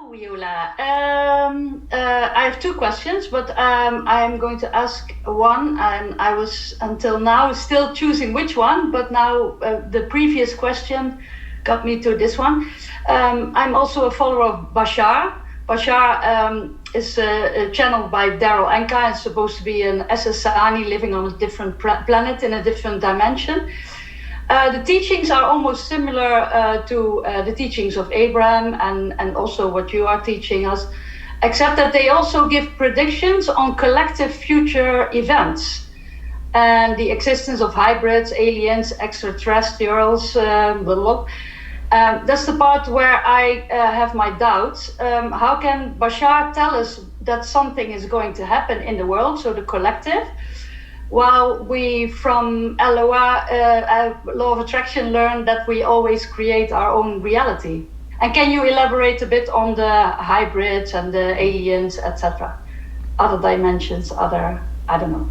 Weola. I have two questions, but I'm going to ask one, and I was until now still choosing which one, but now the previous question got me to this one. I'm also a follower of Bashar. Bashar is channeled by Daryl Anka and supposed to be an SSani living on a different planet in a different dimension. The teachings are almost similar to the teachings of Abraham and also what you are teaching us, except that they also give predictions on collective future events and the existence of hybrids, aliens, extraterrestrials, blah, blah. That's the part where I have my doubts. How can Bashar tell us that something is going to happen in the world, so the collective, while we from LOA, Law of Attraction, learn that we always create our own reality? And can you elaborate a bit on the hybrids and the aliens, etc.? Other dimensions, I don't know.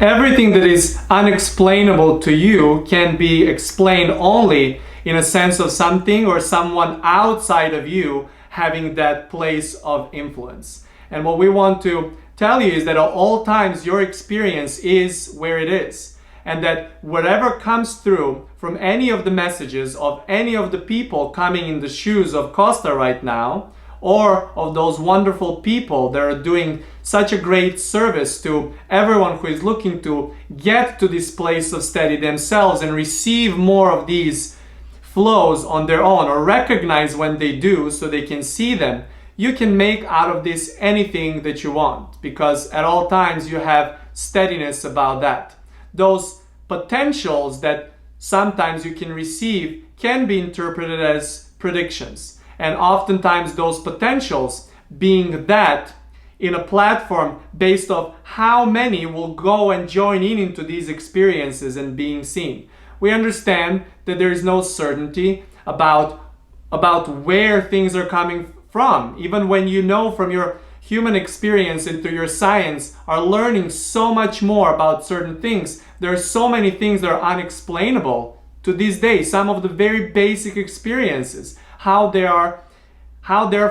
Everything that is unexplainable to you can be explained only in a sense of something or someone outside of you having that place of influence. And what we want to tell you is that at all times your experience is where it is, and that whatever comes through from any of the messages of any of the people coming in the shoes of Kosta right now, or of those wonderful people that are doing such a great service to everyone who is looking to get to this place of steady themselves and receive more of these flows on their own, or recognize when they do so they can see them, you can make out of this anything that you want, because at all times you have steadiness about that. Those potentials that sometimes you can receive can be interpreted as predictions, and oftentimes those potentials being that in a platform based off how many will go and join in into these experiences and being seen. We understand that there is no certainty about where things are coming from, even when you know from your human experience and through your science are learning so much more about certain things. There are so many things that are unexplainable to this day. Some of the very basic experiences, how they are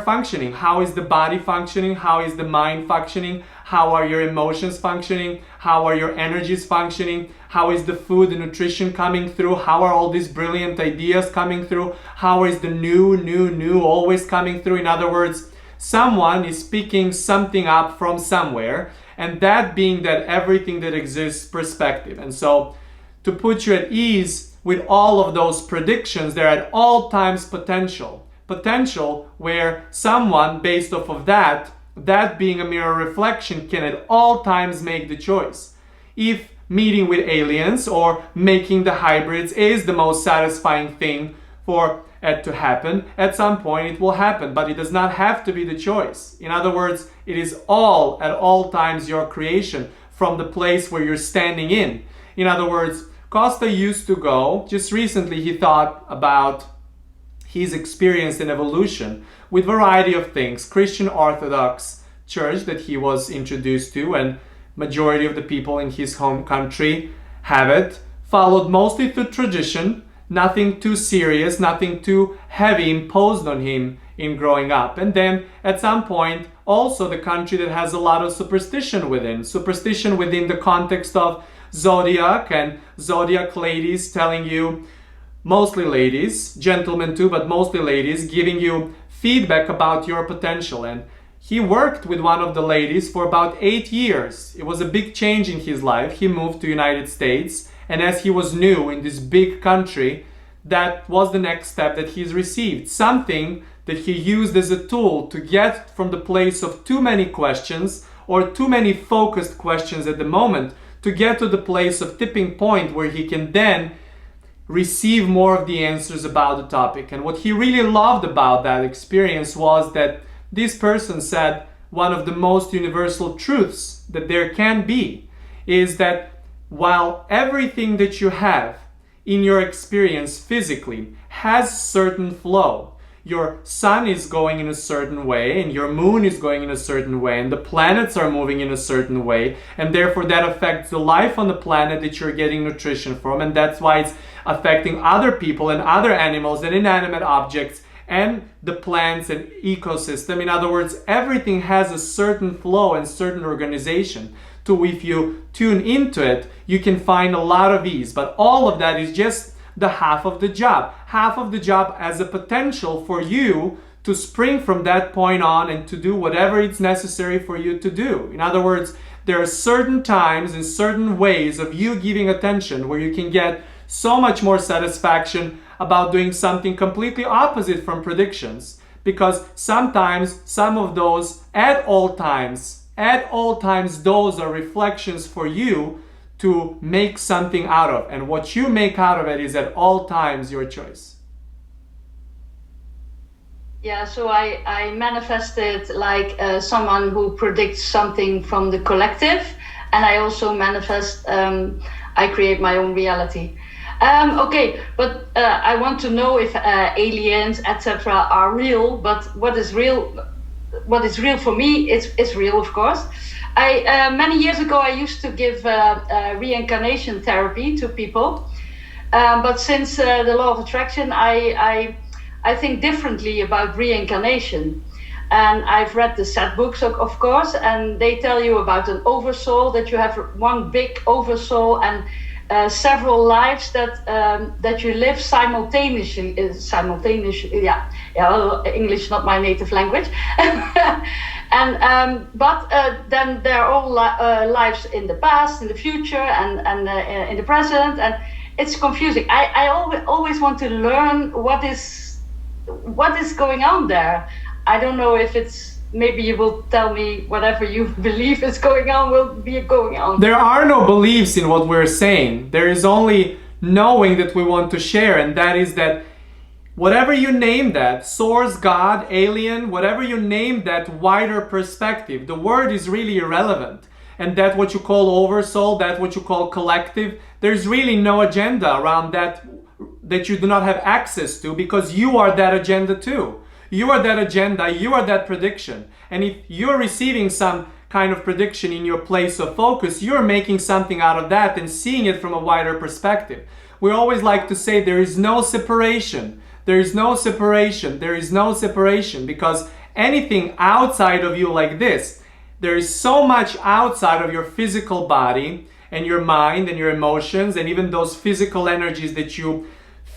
functioning. How is the body functioning? How is the mind functioning? How are your emotions functioning? How are your energies functioning? How is the food and nutrition coming through? How are all these brilliant ideas coming through? How is the new always coming through? In other words, someone is picking something up from somewhere, and that being that everything that exists perspective. And so to put you at ease with all of those predictions, they're at all times potential where someone based off of that being a mirror reflection can at all times make the choice. If meeting with aliens or making the hybrids is the most satisfying thing for it to happen, at some point it will happen, but it does not have to be the choice. In other words, it is all at all times your creation from the place where you're standing in. In other words, Kosta used to go, just recently he thought about his experience in evolution with variety of things. Christian Orthodox Church that he was introduced to, and majority of the people in his home country have it, followed mostly through tradition, nothing too serious, nothing too heavy imposed on him in growing up. And then at some point also the country that has a lot of superstition within the context of zodiac and zodiac ladies telling you, mostly ladies, gentlemen too, but mostly ladies, giving you feedback about your potential. And he worked with one of the ladies for about 8 years. It was a big change in his life. He moved to United States, and as he was new in this big country, that was the next step that he's received. Something that he used as a tool to get from the place of too many questions or too many focused questions at the moment to get to the place of tipping point where he can then receive more of the answers about the topic. And what he really loved about that experience was that this person said one of the most universal truths that there can be is that while everything that you have in your experience physically has certain flow, your sun is going in a certain way and your moon is going in a certain way and the planets are moving in a certain way, and therefore that affects the life on the planet that you're getting nutrition from, and that's why it's affecting other people and other animals and inanimate objects and the plants and ecosystem. In other words, everything has a certain flow and certain organization. To if you tune into it, you can find a lot of ease. But all of that is just the half of the job. Half of the job as a potential for you to spring from that point on and to do whatever it's necessary for you to do. In other words, there are certain times and certain ways of you giving attention where you can get so much more satisfaction about doing something completely opposite from predictions. Because sometimes some of those, at all times, those are reflections for you to make something out of. And what you make out of it is at all times your choice. Yeah, so I manifested like someone who predicts something from the collective, and I also manifest, I create my own reality. Okay, but I want to know if aliens, etc., are real. But what is real for me is real, of course. Many years ago, I used to give reincarnation therapy to people, but since the law of attraction, I think differently about reincarnation. And I've read the set books, of course, and they tell you about an oversoul, that you have one big oversoul and several lives that you live simultaneously. Yeah, well, English not my native language. And but then there are all lives in the past, in the future, and in the present, and it's confusing. I always want to learn what is going on there. I don't know if it's, maybe you will tell me whatever you believe is going on will be going on. There are no beliefs in what we're saying. There is only knowing that we want to share, and that is that whatever you name that, source, God, alien, whatever you name that wider perspective, the word is really irrelevant. And that what you call oversoul, that what you call collective, there's really no agenda around that you do not have access to, because you are that agenda too. You are that agenda, you are that prediction. And if you're receiving some kind of prediction in your place of focus, you're making something out of that and seeing it from a wider perspective. We always like to say there is no separation. There is no separation. There is no separation, because anything outside of you like this, there is so much outside of your physical body and your mind and your emotions and even those physical energies that you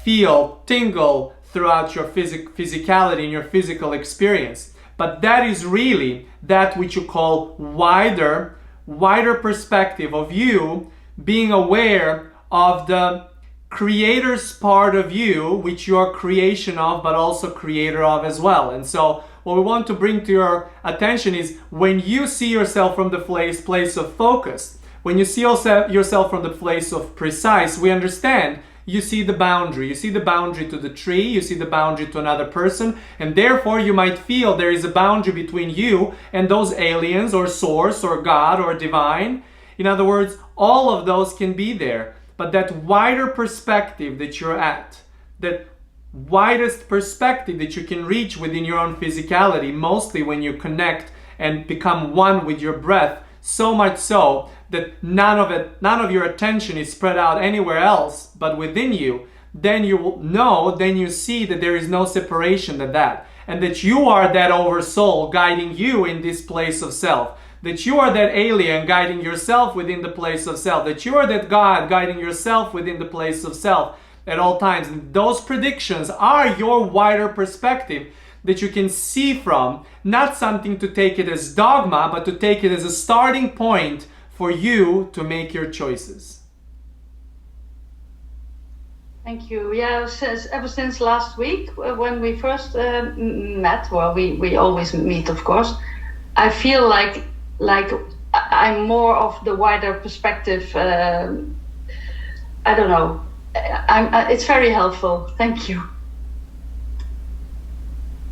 feel tingle throughout your physicality and your physical experience. But that is really that which you call wider perspective of you being aware of the creator's part of you, which you are creation of, but also creator of as well. And so what we want to bring to your attention is when you see yourself from the place of focus, when you see yourself from the place of precise, we understand you see the boundary. You see the boundary to the tree, you see the boundary to another person, and therefore you might feel there is a boundary between you and those aliens or source or God or divine. In other words, all of those can be there. But that wider perspective that you're at, that widest perspective that you can reach within your own physicality, mostly when you connect and become one with your breath, so much so that none of your attention is spread out anywhere else but within you, then you will know, then you see that there is no separation than that, and that you are that oversoul guiding you in this place of self, that you are that alien guiding yourself within the place of self, that you are that God guiding yourself within the place of self at all times. And those predictions are your wider perspective that you can see from, not something to take it as dogma, but to take it as a starting point for you to make your choices. Thank you. Yeah, ever since last week when we first met, well, we always meet, of course, I feel like I'm more of the wider perspective. I don't know. It's very helpful. Thank you.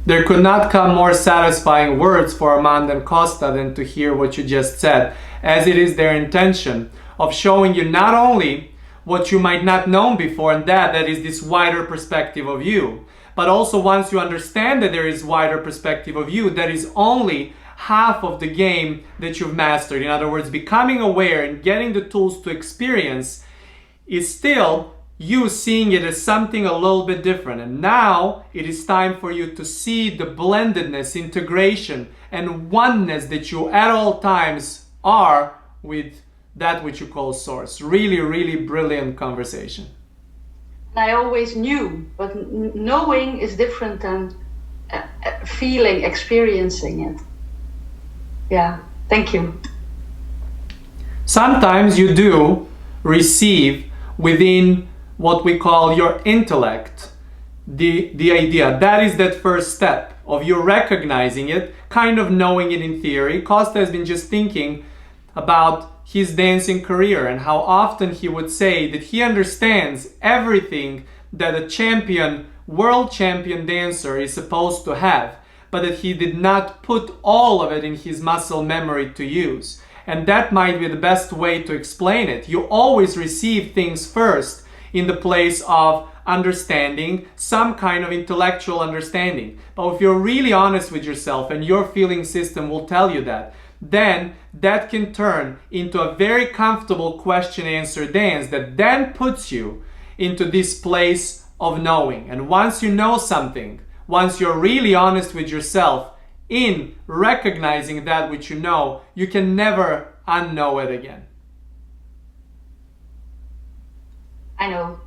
There could not come more satisfying words for Amanda and Kosta than to hear what you just said, as it is their intention of showing you not only what you might not know before, and that is this wider perspective of you, but also once you understand that there is wider perspective of you, that is only half of the game that you've mastered. In other words, becoming aware and getting the tools to experience is still you seeing it as something a little bit different. And now it is time for you to see the blendedness, integration, and oneness that you at all times are with that which you call source. Really, really brilliant conversation. I always knew, but knowing is different than feeling, experiencing it. Yeah, thank you. Sometimes you do receive within what we call your intellect the idea. That is that first step of you recognizing it, kind of knowing it in theory. Kosta has been just thinking about his dancing career and how often he would say that he understands everything that a champion, world champion dancer is supposed to have, but that he did not put all of it in his muscle memory to use. And that might be the best way to explain it. You always receive things first in the place of understanding, some kind of intellectual understanding. But if you're really honest with yourself, and your feeling system will tell you that, then that can turn into a very comfortable question-answer dance that then puts you into this place of knowing. And once you know something, once you're really honest with yourself in recognizing that which you know, you can never unknow it again. I know.